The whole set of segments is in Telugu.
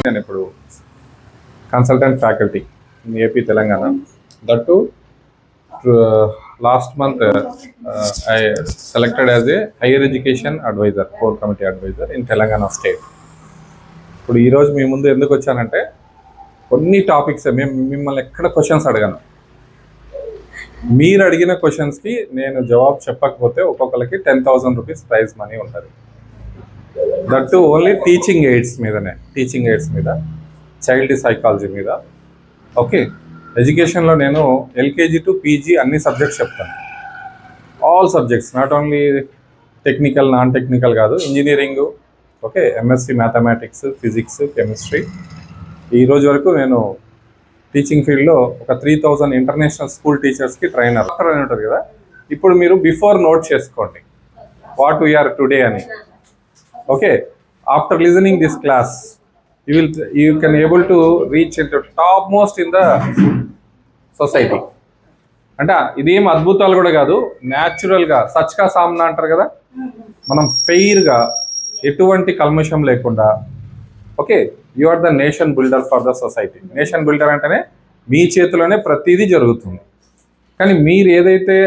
నేను ఇప్పుడు consultant faculty in AP Telangana. That last month I selected as a higher education advisor, core committee advisor in Telangana state. ఇప్పుడు ఈరోజు మీ ముందు ఎందుకు వచ్చానంటే కొన్ని టాపిక్స్ మిమ్మల్ని ఎక్కడ క్వశ్చన్స్ అడగాను. మీరు అడిగిన క్వశ్చన్స్కి నేను జవాబు చెప్పకపోతే ఒక్కొక్కరికి 10,000 రూపీస్ ప్రైజ్ మనీ ఉంటుంది. దట్టు ఓన్లీ టీచింగ్ ఎయిడ్స్ మీద, చైల్డ్ సైకాలజీ మీద. ఓకే, ఎడ్యుకేషన్లో నేను ఎల్కేజీ టు పీజీ అన్ని సబ్జెక్ట్స్ చెప్తాను. All subjects, not only technical, non technical కాదు, engineering, okay, MSc mathematics, physics, chemistry. ఈరోజు వరకు నేను టీచింగ్ ఫీల్డ్లో ఒక 3,000 ఇంటర్నేషనల్ స్కూల్ టీచర్స్కి ట్రైనర్ అని ఉంటుంది కదా. ఇప్పుడు మీరు బిఫోర్ నోట్ చేసుకోండి వాట్ వీఆర్ టుడే అని. Okay, after listening this class you can able to reach into top most in the society. అంటే ఇదేం అద్భుతాలు కూడా కాదు, న్యాచురల్గా సచ్కా సామ్నా అంటారు కదా, మనం ఫెయిర్గా ఎటువంటి కల్మషం లేకుండా. Okay, you are the nation builder for the society. Nation builder అంటేనే మీ చేతిలోనే ప్రతిదీ జరుగుతుంది. కానీ మీరు ఏదైతే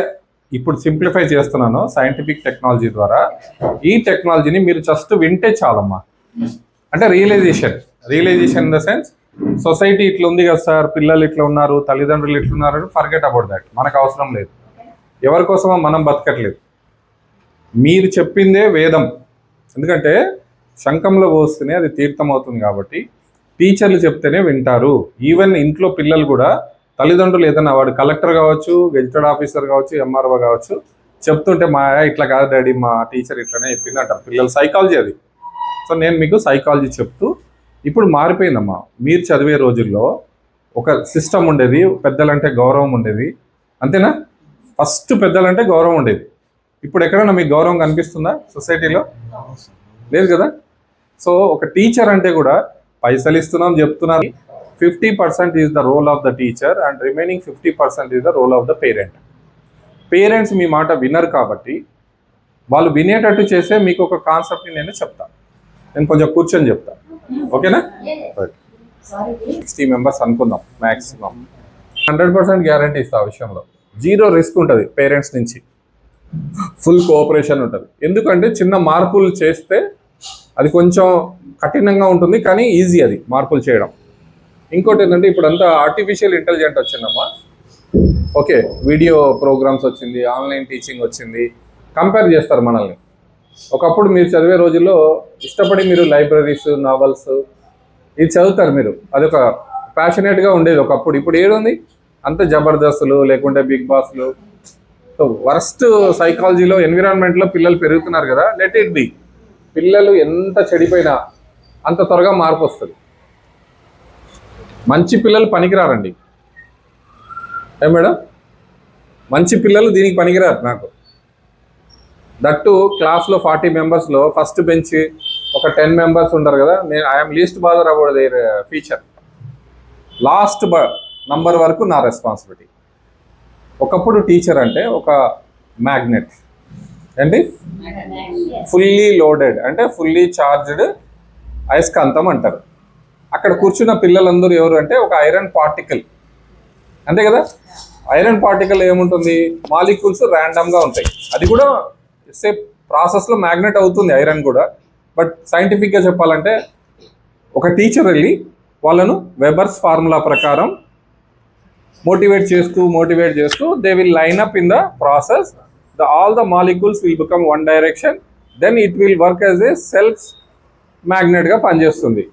ఇప్పుడు సింప్లిఫై చేస్తున్నానో సైంటిఫిక్ టెక్నాలజీ ద్వారా, ఈ టెక్నాలజీని మీరు జస్ట్ వింటే చాలమ్మా. అంటే realization in the sense, society ఇట్లా ఉంది కదా సార్, పిల్లలు ఇట్లా ఉన్నారు, తల్లిదండ్రులు ఇట్లున్నారు, ఫర్గెట్ అబౌట్ దట్. మనకు అవసరం లేదు, ఎవరి కోసమో మనం బతకట్లేదు. మీరు చెప్పిందే వేదం. ఎందుకంటే శంఖంలో పోస్తేనే అది తీర్థం అవుతుంది కాబట్టి టీచర్లు చెప్తేనే వింటారు. ఈవెన్ ఇంట్లో పిల్లలు కూడా తల్లిదండ్రులు ఏదైనా, వాడు కలెక్టర్ కావచ్చు, గెజిటెడ్ ఆఫీసర్ కావచ్చు, ఎంఆర్ఓ కావచ్చు, చెప్తుంటే మా ఇట్లా కాదు డాడీ, మా టీచర్ ఇట్లనే చెప్పింది అంటారు పిల్లలు. సైకాలజీ అది. సో నేను మీకు సైకాలజీ చెప్తూ, ఇప్పుడు మారిపోయిందమ్మా. మీరు చదివే రోజుల్లో ఒక సిస్టమ్ ఉండేది, పెద్దలంటే గౌరవం ఉండేది, అంతేనా? ఫస్ట్ పెద్దలంటే గౌరవం ఉండేది. ఇప్పుడు ఎక్కడైనా మీకు గౌరవం కనిపిస్తుందా సొసైటీలో? లేదు కదా. సో ఒక టీచర్ అంటే కూడా పైసలు ఇస్తున్నాం చెప్తున్నారు. 50% is the role of the teacher and remaining 50% is the role of the parent. Parents మీ మాట వినరు కాబట్టి వాళ్ళు వినేటట్టు చేసే మీకు ఒక కాన్సెప్ట్ని నేను చెప్తాను. నేను కొంచెం కూర్చొని చెప్తాను, ఓకేనా? 60 మెంబర్స్ అనుకుందాం మ్యాక్సిమం. 100% గ్యారంటీ ఇస్తా. ఆ విషయంలో 0 రిస్క్ ఉంటుంది పేరెంట్స్ నుంచి, ఫుల్ కోఆపరేషన్ ఉంటుంది. ఎందుకంటే చిన్న మార్పులు చేస్తే అది కొంచెం కఠినంగా ఉంటుంది, కానీ ఈజీ అది మార్పులు చేయడం. ఇంకోటి ఏంటంటే ఇప్పుడంతా ఆర్టిఫిషియల్ ఇంటెలిజెంట్ వచ్చిందమ్మా. ఓకే, వీడియో ప్రోగ్రామ్స్ వచ్చింది, ఆన్లైన్ టీచింగ్ వచ్చింది. కంపేర్ చేస్తారు మనల్ని. ఒకప్పుడు మీరు చదివే రోజుల్లో ఇష్టపడి మీరు లైబ్రరీస్, నావల్స్ ఇది చదువుతారు మీరు, అదొక ప్యాషనేట్గా ఉండేది ఒకప్పుడు. ఇప్పుడు ఏడుంది? అంత జబర్దస్తులు, లేకుంటే బిగ్ బాస్లు. సో వర్స్ట్ సైకాలజీలో, ఎన్విరాన్మెంట్లో పిల్లలు పెరుగుతున్నారు కదా. Let it be. పిల్లలు ఎంత చెడిపోయినా అంత త్వరగా మార్పు వస్తుంది. మంచి పిల్లలు పనికిరారండి. ఏ మేడం, మంచి పిల్లలు దీనికి పనికిరారు నాకు. దట్టు క్లాస్లో 40 మెంబర్స్లో ఫస్ట్ బెంచ్ ఒక 10 మెంబర్స్ ఉంటారు కదా. నేను I'm least bother about their feature. Last number వరకు నా రెస్పాన్సిబిలిటీ. ఒకప్పుడు టీచర్ అంటే ఒక మ్యాగ్నెట్ ఏంటి, ఫుల్లీ లోడెడ్ అంటే ఫుల్లీ చార్జ్డ్ అయస్కాంతం అంటారు. అక్కడ కూర్చున్న పిల్లలందరూ ఎవరు అంటే ఒక ఐరన్ పార్టికల్, అంతే కదా. ఐరన్ పార్టికల్ ఏముంటుంది, మాలిక్యూల్స్ ర్యాండమ్గా ఉంటాయి. అది కూడా ప్రాసెస్లో మ్యాగ్నెట్ అవుతుంది ఐరన్ కూడా. బట్ సైంటిఫిక్గా చెప్పాలంటే ఒక టీచర్ వెళ్ళి వాళ్ళను వెబర్స్ ఫార్ములా ప్రకారం మోటివేట్ చేస్తూ they will line up in the process. All the molecules will become one direction, then it will work as a self మ్యాగ్నెట్గా పనిచేస్తుంది.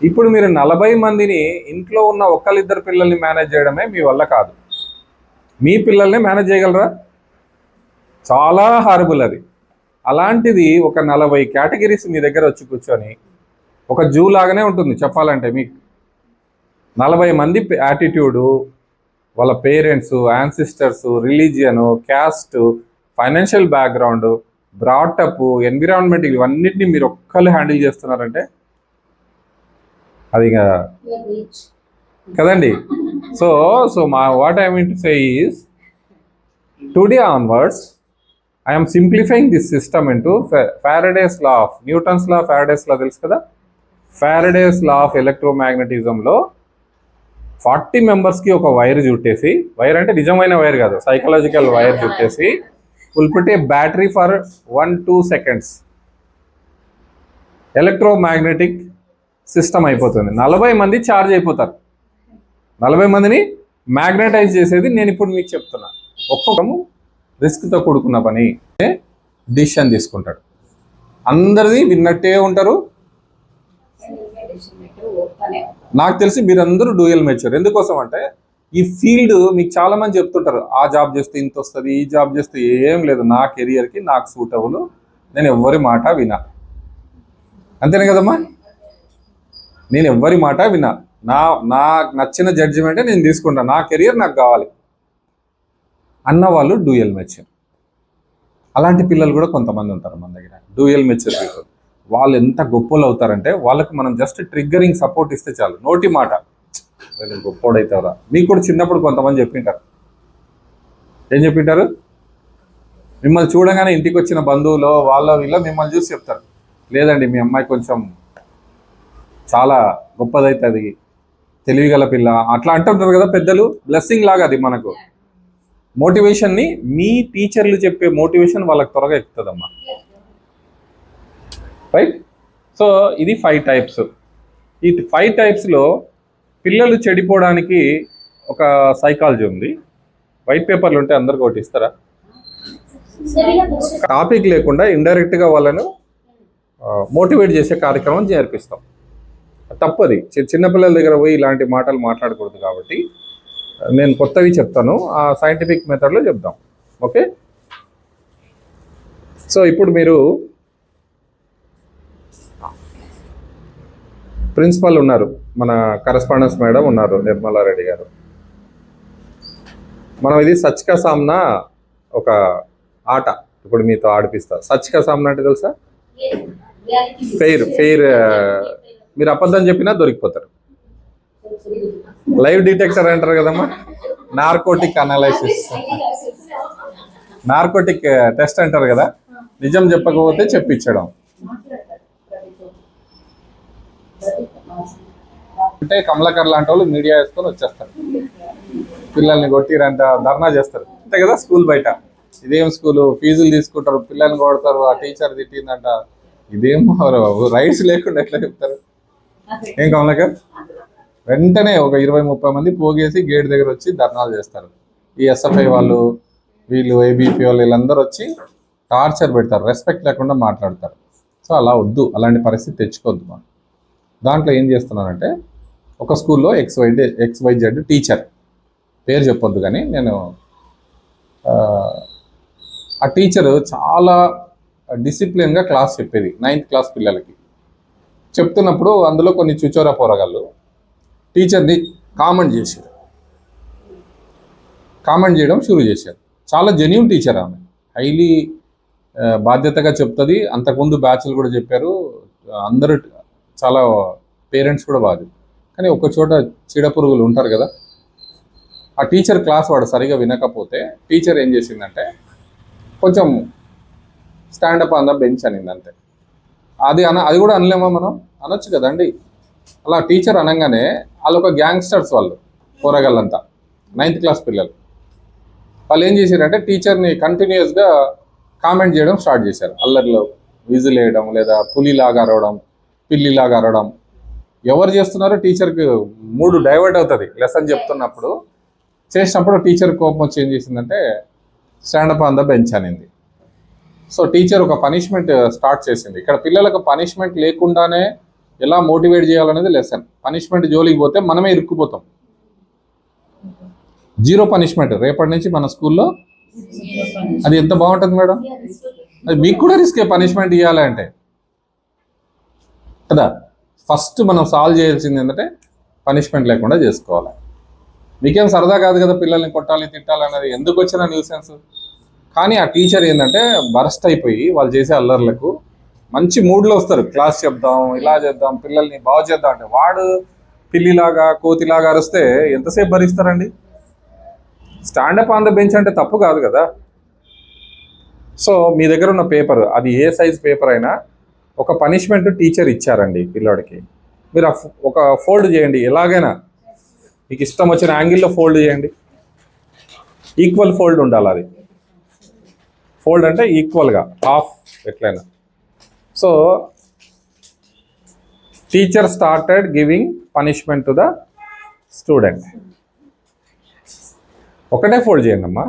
ఇప్పుడు మీరు 40 మందిని, ఇంట్లో ఉన్న ఒక్కరిద్దరు పిల్లల్ని మేనేజ్ చేయడమే మీ వల్ల కాదు. మీ పిల్లల్ని మేనేజ్ చేయగలరా? చాలా హారబుల్ అది. అలాంటిది ఒక 40 కేటగిరీస్ మీ దగ్గర వచ్చి కూర్చొని, ఒక జూ లాగానే ఉంటుంది చెప్పాలంటే. మీకు 40 మంది యాటిట్యూడు, వాళ్ళ parents, ancestors, religion, caste, financial background, brought up, environment, ఇవన్నిటిని మీరు ఒక్కళ్ళు హ్యాండిల్ చేస్తున్నారంటే అది కదండి. So what I mean to say is, today onwards I am simplifying this system into Faraday's law of Newton's law, Faraday's law తెలుసు కదా. ఫారడేస్ లా ఆఫ్ ఎలక్ట్రోమాగ్నెటిజంలో 40 మెంబర్స్కి ఒక వైర్ చుట్టేసి, వైర్ అంటే నిజమైన వైర్ కాదు, సైకలాజికల్ వైర్ చుట్టేసి will put a battery for 1-2 seconds, electromagnetic system అయిపోతుంది. 40 మంది ఛార్జ్ అయిపోతారు. 40 మందిని మ్యాగ్నటైజ్ చేసేది నేను ఇప్పుడు మీకు చెప్తున్నా. ఒక్కొక్కము రిస్క్తో కూడుకున్న పని. డిసిషన్ తీసుకుంటాడు, అందరిది విన్నట్టే ఉంటారు. నాకు తెలిసి మీరందరూ డ్యూయల్ మెచ్యూర్. ఎందుకోసం అంటే ఈ ఫీల్డ్ మీకు చాలా మంది చెప్తుంటారు, ఆ జాబ్ చేస్తే ఇంత వస్తుంది, ఈ జాబ్ చేస్తే ఏం లేదు, నా కెరియర్కి నాకు సూటబుల్, నేను ఎవ్వరి మాట వినా. అంతేనే కదమ్మా, నేను ఎవ్వరి మాట వినా, నాకు నచ్చిన జడ్జిమెంటే నేను తీసుకుంటాను, నా కెరియర్ నాకు కావాలి అన్నవాళ్ళు డ్యూయల్ మెచ్యూర్. అలాంటి పిల్లలు కూడా కొంతమంది ఉంటారు మన దగ్గర, డ్యూయల్ మెచ్యూర్ పీపుల్. వాళ్ళు ఎంత గొప్పలు అవుతారంటే వాళ్ళకి మనం జస్ట్ ట్రిగ్గరింగ్ సపోర్ట్ ఇస్తే చాలు, నోటి మాట నేను గొప్పోడవుతారా. మీకు కూడా చిన్నప్పుడు కొంతమంది చెప్పింటారు, ఏం చెప్పింటారు, మిమ్మల్ని చూడగానే ఇంటికి వచ్చిన బంధువులు వాళ్ళ వీళ్ళ మిమ్మల్ని చూసి చెప్తారు, లేదండి మీ అమ్మాయి కొంచెం చాలా గొప్పదవుతుంది, తెలివిగల పిల్ల, అట్లా అంటుంటారు కదా పెద్దలు. బ్లెస్సింగ్ లాగా అది మనకు. మోటివేషన్ని మీ టీచర్లు చెప్పే మోటివేషన్ వాళ్ళకి త్వరగా ఎక్కుతుందమ్మా, రైట్? సో ఇది 5 టైప్స్. ఈ 5 టైప్స్లో పిల్లలు చెడిపోవడానికి ఒక సైకాలజీ ఉంది. వైట్ పేపర్లు ఉంటే అందరికి ఒకటి ఇస్తారా? టాపిక్ లేకుండా ఇండైరెక్ట్గా వాళ్ళను మోటివేట్ చేసే కార్యక్రమం చేర్పిస్తాం. తప్పది, చిన్నపిల్లల దగ్గర పోయి ఇలాంటి మాటలు మాట్లాడకూడదు. కాబట్టి నేను కొత్తవి చెప్తాను, ఆ సైంటిఫిక్ మెథడ్లో చెప్దాం. ఓకే, సో ఇప్పుడు మీరు ప్రిన్సిపల్ ఉన్నారు, మన కరెస్పాండెన్స్ మేడం ఉన్నారు, నిర్మలారెడ్డి గారు. మనం ఇది సచ్ కా సామ్నా ఒక ఆట ఇప్పుడు మీతో ఆడిపిస్తా. సచ్ కా సామ్నా అంటే తెలుసా? ఫెయిర్ మీరు అబద్ధం చెప్పినా దొరికిపోతారు. లైవ్ డిటెక్టర్ అంటారు కదమ్మా, నార్కోటిక్ అనాలైసిస్, నార్కోటిక్ టెస్ట్ అంటారు కదా, నిజం చెప్పకపోతే చెప్పించడం. అంటే కమలాకర్ లాంటి వాళ్ళు మీడియా వేసుకొని వచ్చేస్తారు, పిల్లల్ని కొట్టిరంట ధర్నా చేస్తారు, అంతే కదా. స్కూల్ బయట ఇదేం స్కూలు, ఫీజులు తీసుకుంటారు, పిల్లల్ని కొడతారు, ఆ టీచర్ తిట్టిందంట, ఇదేం రైట్స్ లేకుండా ఎట్లా చెప్తారు? ఏం కమలాకర్? వెంటనే ఒక 20-30 మంది పోగేసి గేట్ దగ్గర వచ్చి ధర్నాలు చేస్తారు. ఈ ఎస్ఎఫ్ఐ వాళ్ళు, వీళ్ళు ఏబీపీ వాళ్ళు, వీళ్ళందరూ వచ్చి టార్చర్ పెడతారు, రెస్పెక్ట్ లేకుండా మాట్లాడతారు. సో అలా వద్దు, అలాంటి పరిస్థితి తెచ్చుకోవద్దు మనం. దాంట్లో ఏం చేస్తున్నానంటే, ఒక స్కూల్లో XYZ టీచర్, పేరు చెప్పొద్దు కానీ, నేను ఆ టీచరు చాలా డిసిప్లిన్గా క్లాస్ చెప్పేది 9th క్లాస్ పిల్లలకి. చెప్తున్నప్పుడు అందులో కొన్ని చుచోరా పోరగాళ్ళు టీచర్ని కామెంట్ చేయడం షురూ చేశారు. చాలా జెన్యూన్ టీచర్ ఆమె, హైలీ బాధ్యతగా చెప్తుంది. అంతకుముందు బ్యాచ్లు కూడా చెప్పారు, అందరూ చాలా పేరెంట్స్ కూడా బాగా. కానీ ఒక చోట చీడపురుగులు ఉంటారు కదా, ఆ టీచర్ క్లాస్ వాడు సరిగా వినకపోతే టీచర్ ఏం చేసిందంటే కొంచెం స్టాండప్ ఆన్ ద బెంచ్ అనింది, అంతే. అది కూడా అనలేమా మనం? అనొచ్చు కదండి. అలా టీచర్ అనగానే వాళ్ళు ఒక గ్యాంగ్స్టర్స్, వాళ్ళు పోరగాళ్ళంతా 9th క్లాస్ పిల్లలు. వాళ్ళు ఏం చేశారంటే టీచర్ని కంటిన్యూస్గా కామెంట్ చేయడం స్టార్ట్ చేశారు. అల్లరిలో విజిల్ వేయడం, లేదా పులిలాగా అరవడం, పిల్లిలాగా అరవడం. ఎవరు చేస్తున్నారో టీచర్కి మూడు డైవర్ట్ అవుతుంది. లెసన్ చెప్తున్నప్పుడు చేసినప్పుడు టీచర్ కోపం వచ్చి ఏం చేసిందంటే స్టాండప్ ఆన్ ద బెంచ్ అనింది. సో టీచర్ ఒక పనిష్మెంట్ స్టార్ట్ చేసింది. ఇక్కడ పిల్లలకు పనిష్మెంట్ లేకుండానే ఎలా మోటివేట్ చేయాలనేది లెసన్. పనిష్మెంట్ జోలికి పోతే మనమే ఇరుక్కుపోతాం. 0 పనిష్మెంట్ రేపటి నుంచి మన స్కూల్లో. అది ఎంత బాగుంటుంది మేడం? అది మీకు కూడా రిస్కే పనిష్మెంట్ ఇవ్వాలి అంటే కదా. ఫస్ట్ మనం సాల్వ్ చేయాల్సింది ఏంటంటే పనిష్మెంట్ లేకుండా చేసుకోవాలి. మీకేం సరదా కాదు కదా పిల్లల్ని కొట్టాలి తిట్టాలి అనేది, ఎందుకు వచ్చిన న్యూసెన్స్. కానీ ఆ టీచర్ ఏంటంటే బరస్ట్ అయిపోయి వాళ్ళు చేసే అల్లర్లకు మంచి మూడ్లో వస్తారు. క్లాస్ చెప్దాం, ఇలా చేద్దాం, పిల్లల్ని బాగు చేద్దాం అంటే వాడు పిల్లిలాగా కోతిలాగా అరిస్తే ఎంతసేపు భరిస్తారండి? స్టాండప్ ఆన్ ద బెంచ్ అంటే తప్పు కాదు కదా. సో మీ దగ్గర ఉన్న పేపర్, అది ఏ సైజ్ పేపర్ అయినా, ఒక పనిష్మెంట్ టీచర్ ఇచ్చారండి పిల్లోడికి, మీరు ఒక ఫోల్డ్ చేయండి, ఎలాగైనా మీకు ఇష్టం వచ్చిన యాంగిల్లో ఫోల్డ్ చేయండి. ఈక్వల్ ఫోల్డ్ ఉండాలి, అది ఫోల్డ్ అంటే ఈక్వల్గా హాఫ్ ఎట్లయినా. So teacher started giving punishment to the student. ఒకటే ఫోల్డ్ చేయండి అమ్మా,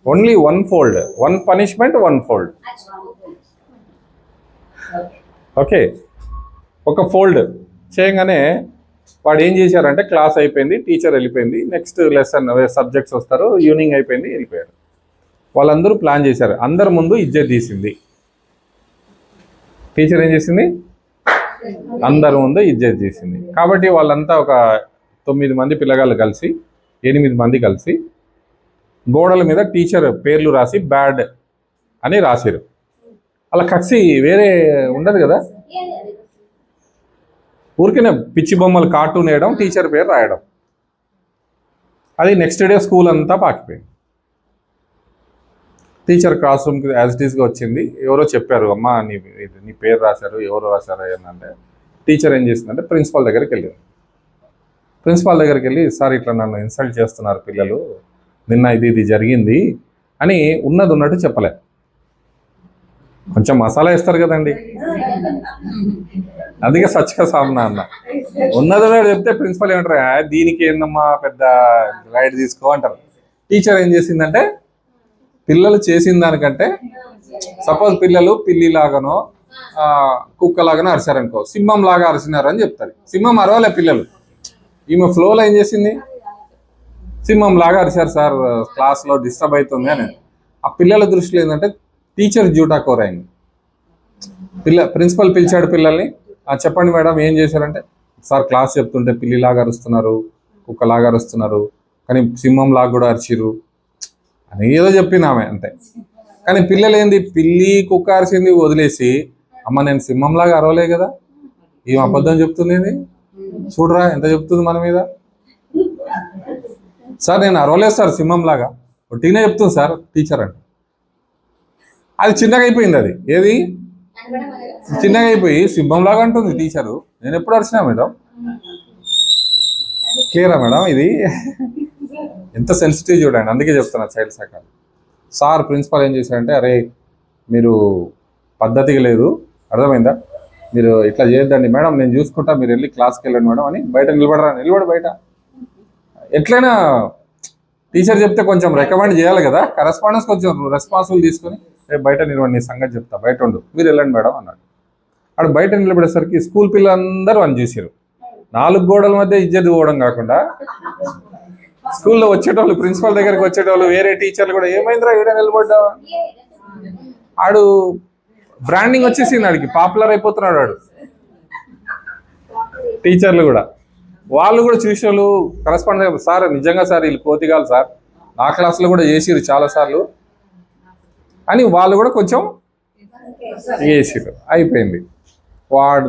only one fold, one punishment one fold. Okay, ఒక ఫోల్డ్ చేయగానే వాడు ఏం చేశారంటే క్లాస్ అయిపోయింది, టీచర్ వెళ్ళిపోయింది, నెక్స్ట్ లెసన్ సబ్జెక్ట్స్ వస్తారు, ఈవినింగ్ అయిపోయింది, వెళ్ళిపోయారు. వాళ్ళందరూ ప్లాన్ చేశారు, అందరి ముందు ఇజ్జత్ తీసింది టీచర్. ఏం చేసింది? అందరి ముందు ఇజ్జత్ తీసింది. కాబట్టి వాళ్ళంతా ఒక 9 మంది పిల్లగాళ్ళు కలిసి 8 మంది కలిసి గోడల మీద టీచర్ పేర్లు రాసి బ్యాడ్ అని రాశారు. అలా కసి వేరే ఉండదు కదా, ఊరికనే పిచ్చి బొమ్మలు కార్టూన్ వేయడం, టీచర్ పేరు రాయడం. అది నెక్స్ట్ డే స్కూల్ అంతా పాకిపోయింది. టీచర్ క్లాస్ రూమ్కి యాజ్ ఇట్ ఈస్గా వచ్చింది. ఎవరో చెప్పారు, అమ్మ నీ పేరు రాశారు, ఎవరు రాశారు ఏంటంటే, టీచర్ ఏం చేసిందంటే ప్రిన్సిపాల్ దగ్గరికి వెళ్ళింది. ప్రిన్సిపాల్ దగ్గరికి వెళ్ళి, సార్ ఇట్లా నన్ను ఇన్సల్ట్ చేస్తున్నారు పిల్లలు, నిన్న ఇది జరిగింది అని ఉన్నది ఉన్నట్టు చెప్పలే. కొంచెం మసాలా వేస్తారు కదండి, అందుకే సచ్చిక సామనా అన్న. ఉన్నది చెప్తే ప్రిన్సిపల్ ఏమంటారు, దీనికి ఏందమ్మా పెద్ద రైట్ తీసుకో అంటారు. టీచర్ ఏం చేసిందంటే పిల్లలు చేసిన దానికంటే, సపోజ్ పిల్లలు పిల్లిలాగానో కుక్కలాగానో అరిచారనుకో, సింహం లాగా అరిచినారు అని చెప్తారు. సింహం అరవలే పిల్లలు, ఈమె ఫ్లోలో ఏం చేసింది, సింహం లాగా అరిచారు సార్, క్లాస్లో డిస్టర్బ్ అవుతుంది అని. ఆ పిల్లల దృష్టిలో ఏంటంటే టీచర్ జ్యూటా కోర్ అయింది. ప్రిన్సిపల్ పిలిచాడు పిల్లల్ని, చెప్పండి మేడం ఏం చేశారంటే, సార్ క్లాస్ చెప్తుంటే పిల్లిలాగా అరుస్తున్నారు, కుక్కలాగా అరుస్తున్నారు, కానీ సింహం లాగా కూడా అరిచిరు అని ఏదో చెప్పింది ఆమె అంతే. కానీ పిల్లలు ఏంది, పిల్లి కుక్క అరిచింది వదిలేసి, అమ్మ నేను సింహంలాగా అరవలే కదా, ఏం అబద్ధం చెప్తుంది, చూడరా ఎంత చెప్తుంది మన మీద. సార్ నేను అరవలేదు సార్ సింహంలాగా, ఒట్టిగానే చెప్తుంది సార్ టీచర్ అంటే. అది చిన్నగా అయిపోయింది, అది ఏది చిన్నగా అయిపోయి సింహంలాగా అంటుంది టీచరు. నేను ఎప్పుడు అరిచినా మేడం, క్లియరా మేడం? ఇది ఎంత సెన్సిటివ్ చూడండి, అందుకే చెప్తున్నా చైల్డ్ సైకాలజీ. సార్ ప్రిన్సిపాల్ ఏం చేశారంటే, అరే మీరు పద్ధతిగా లేదు, అర్థమైందా, మీరు ఇట్లా చేయొద్దండి మేడం, నేను చూసుకుంటా, మీరు వెళ్ళి క్లాస్కి వెళ్ళండి మేడం అని బయట నిలబడు బయట. ఎట్లయినా టీచర్ చెప్తే కొంచెం రికమెండ్ చేయాలి కదా, కరెస్పాండెన్స్ కొంచెం రెస్పాన్సిబుల్ తీసుకొని బయట నిలబడి నీ సంగతి చెప్తా, బయట ఉండు, మీరు వెళ్ళండి మేడం అన్నాడు. అక్కడ బయట నిలబడేసరికి స్కూల్ పిల్లలందరూ అని చూసారు. 4 గోడల మధ్య ఇజ్జత్ పోవడం కాకుండా స్కూల్లో వచ్చేటోళ్ళు, ప్రిన్సిపల్ దగ్గరికి వచ్చేటోళ్ళు, వేరే టీచర్లు కూడా ఏమైందిరా ఈడ నిలబడ్డావా, ఆడు బ్రాండింగ్ వచ్చేసింది, ఆడికి పాపులర్ అయిపోతున్నాడు వాడు. టీచర్లు కూడా వాళ్ళు కూడా చూసేవాళ్ళు కరెస్పాండెంట్, సార్ నిజంగా సార్ వీళ్ళు కోతిగాలు సార్, నా క్లాసులో కూడా చేసిరు చాలాసార్లు అని వాళ్ళు కూడా కొంచెం చేసిరు. అయిపోయింది. వాడు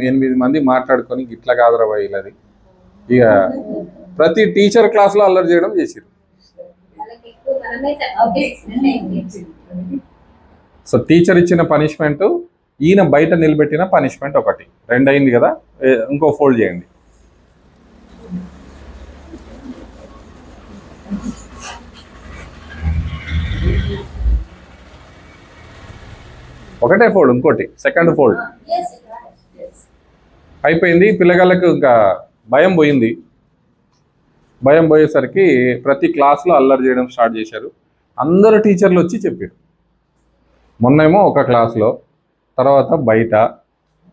8 మంది మాట్లాడుకొని ఇట్లా కాదురా వీళ్ళది, ఇక ప్రతి టీచర్ క్లాస్లో అల్లరి చేయడం చేసిరు. సో టీచర్ ఇచ్చిన పనిష్మెంట్, ఈయన బయట నిలబెట్టిన పనిష్మెంట్ ఒకటి, 2 అయింది కదా. ఇంకో ఫోల్డ్ చేయండి. ఒకటే ఫోల్డ్, ఇంకోటి సెకండ్ ఫోల్డ్ అయిపోయింది. పిల్లగాళ్ళకు ఇంకా భయం పోయింది. భయం పోయేసరికి ప్రతి క్లాస్లో అల్లరి చేయడం స్టార్ట్ చేశారు. అందరు టీచర్లు వచ్చి చెప్పారు. మొన్నేమో ఒక క్లాస్లో, తర్వాత బయట,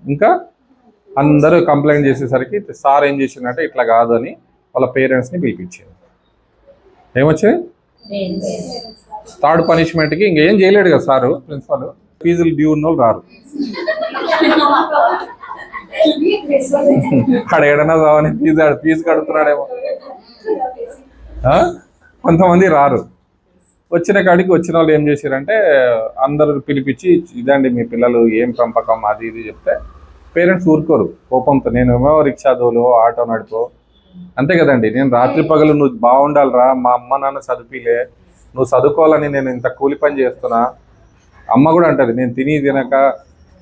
ఇంకా అందరూ కంప్లైంట్ చేసేసరికి సార్ ఏం చేసిందంటే ఇట్లా కాదు అని వాళ్ళ పేరెంట్స్ని పిలిపించారు. ఏమొచ్చాయి, 3rd పనిష్మెంట్కి ఇంకేం చేయలేడు కదా సారు ప్రిన్సిపాల్, ఫీజులు డ్యూ ఉన్న వాళ్ళు రారు, ఆడ ఏడన్నా రావని ఫీజు కడుతున్నాడేమో, కొంతమంది రారు. వచ్చిన కాడికి వచ్చిన వాళ్ళు ఏం చేశారంటే అందరు పిలిపించి, ఇదండి మీ పిల్లలు ఏం పెంపకం అది ఇది చెప్తే పేరెంట్స్ ఊరుకోరు కోపంతో. నేనేమో రిక్షా తోలు, ఆటో నడిపో, అంతే కదండి. నేను రాత్రి పగలు నువ్వు బాగుండాలిరా, మా అమ్మ నాన్న చదివిలే, నువ్వు చదువుకోవాలని నేను ఇంత కూలి పని చేస్తున్నా. అమ్మ కూడా అంటది, నేను తినక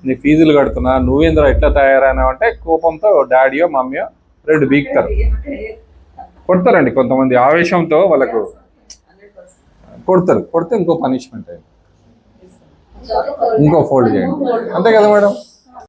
నీ ఫీజులు కడుతున్నా, నువ్వేంద్ర ఎట్లా తయారైనావు అంటే కోపంతో డాడీయో మమ్మీయో రెండు బీక్తారు, కొడతారండి. కొంతమంది ఆవేశంతో వాళ్ళకు కొడతారు, కొడితే ఇంకో పనిష్మెంట్ అయింది, ఇంకో ఫోల్డ్ చేయండి, అంతే కదా మేడం.